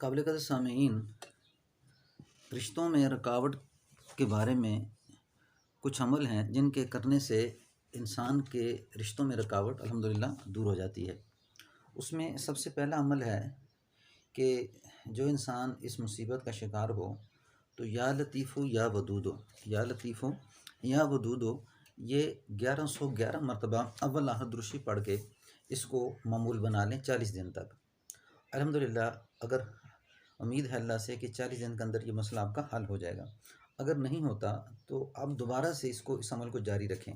قابل قدر سامعین، رشتوں میں رکاوٹ کے بارے میں کچھ عمل ہیں جن کے کرنے سے انسان کے رشتوں میں رکاوٹ الحمدللہ دور ہو جاتی ہے۔ اس میں سب سے پہلا عمل ہے کہ جو انسان اس مصیبت کا شکار ہو تو یا لطیف یا ودود یا لطیف یا ودود یہ 1111 مرتبہ اول احد درشی پڑھ کے اس کو معمول بنا لیں 40 دن تک۔ الحمدللہ اگر امید ہے اللہ سے کہ 40 دن کے اندر یہ مسئلہ آپ کا حل ہو جائے گا۔ اگر نہیں ہوتا تو آپ دوبارہ سے اس عمل کو جاری رکھیں،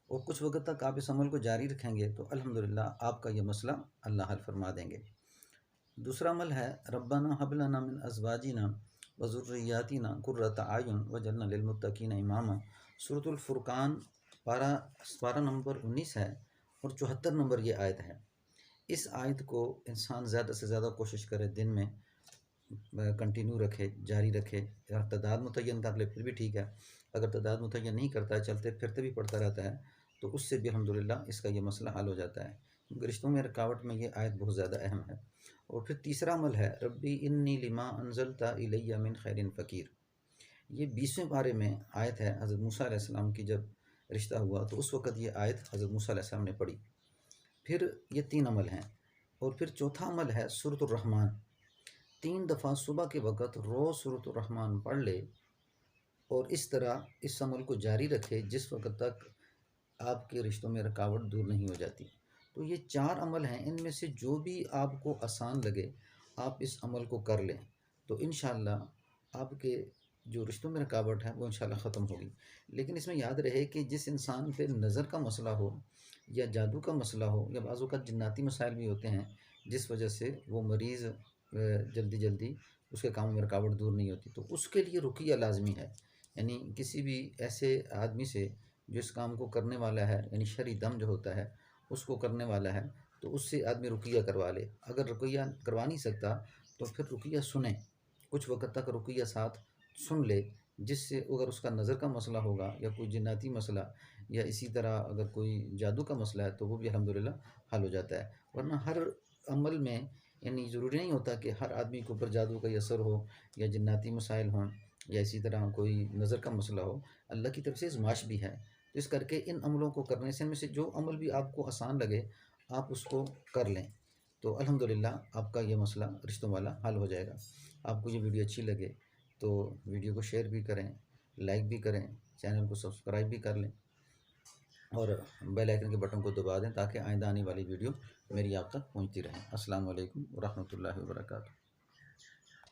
اور کچھ وقت تک آپ اس عمل کو جاری رکھیں گے تو الحمدللہ آپ کا یہ مسئلہ اللہ حل فرما دیں گے۔ دوسرا عمل ہے ربنا هب لنا من ازواجنا وذریاتنا قرۃ اعین واجعلنا للمتقین اماما۔ سورۃ الفرقان پارہ نمبر 19 ہے اور 74 نمبر یہ آیت ہے۔ اس آیت کو انسان زیادہ سے زیادہ کوشش کرے دن میں کنٹینیو رکھے، جاری رکھے۔ اگر تعداد متعین کر لے پھر بھی ٹھیک ہے، اگر تعداد متعین نہیں کرتا ہے، چلتے پھرتے بھی پڑھتا رہتا ہے تو اس سے بھی الحمدللہ اس کا یہ مسئلہ حل ہو جاتا ہے، کیونکہ رشتوں میں رکاوٹ میں یہ آیت بہت زیادہ اہم ہے۔ اور پھر تیسرا عمل ہے ربی انی لما انزلت الی من خیر فقیر۔ یہ 20ویں پارے میں آیت ہے۔ حضرت موسیٰ علیہ السلام کی جب رشتہ ہوا تو اس وقت یہ آیت حضرت موسیٰ علیہ السلام نے پڑھی۔ پھر یہ 3 عمل ہیں، اور پھر چوتھا عمل ہے سورۃ الرحمن۔ 3 دفعہ صبح کے وقت روز سورۃ الرحمن پڑھ لے اور اس طرح اس عمل کو جاری رکھے جس وقت تک آپ کے رشتوں میں رکاوٹ دور نہیں ہو جاتی۔ تو یہ 4 عمل ہیں، ان میں سے جو بھی آپ کو آسان لگے آپ اس عمل کو کر لیں تو انشاءاللہ آپ کے جو رشتوں میں رکاوٹ ہے وہ انشاءاللہ ختم ہوگی۔ لیکن اس میں یاد رہے کہ جس انسان پہ نظر کا مسئلہ ہو یا جادو کا مسئلہ ہو یا بعض اوقات جناتی مسائل بھی ہوتے ہیں جس وجہ سے وہ مریض جلدی اس کے کاموں میں رکاوٹ دور نہیں ہوتی، تو اس کے لیے رقیہ لازمی ہے۔ یعنی کسی بھی ایسے آدمی سے جو اس کام کو کرنے والا ہے، یعنی شرعی دم جو ہوتا ہے اس کو کرنے والا ہے، تو اس سے آدمی رقیہ کروا لے۔ اگر رقیہ کروا نہیں سکتا تو پھر رقیہ سنیں، کچھ وقت تک رقیہ ساتھ سن لے، جس سے اگر اس کا نظر کا مسئلہ ہوگا یا کوئی جناتی مسئلہ یا اسی طرح اگر کوئی جادو کا مسئلہ ہے تو وہ بھی الحمدللہ حل ہو جاتا ہے۔ ورنہ ہر عمل میں یعنی ضروری نہیں ہوتا کہ ہر آدمی کے اوپر جادو کا اثر ہو یا جناتی مسائل ہوں یا اسی طرح کوئی نظر کا مسئلہ ہو، اللہ کی طرف سے آزمائش بھی ہے۔ تو اس کر کے ان عملوں کو کرنے سے ان میں سے جو عمل بھی آپ کو آسان لگے آپ اس کو کر لیں تو الحمدللہ آپ کا یہ مسئلہ رشتوں والا حل ہو جائے گا۔ آپ کو یہ ویڈیو اچھی لگے تو ویڈیو کو شیئر بھی کریں، لائک بھی کریں، چینل کو سبسکرائب بھی کر لیں اور بیل آئیکن کے بٹن کو دبا دیں تاکہ آئندہ آنے والی ویڈیو میری آپ تک پہنچتی رہیں۔ السلام علیکم ورحمۃ اللہ وبرکاتہ۔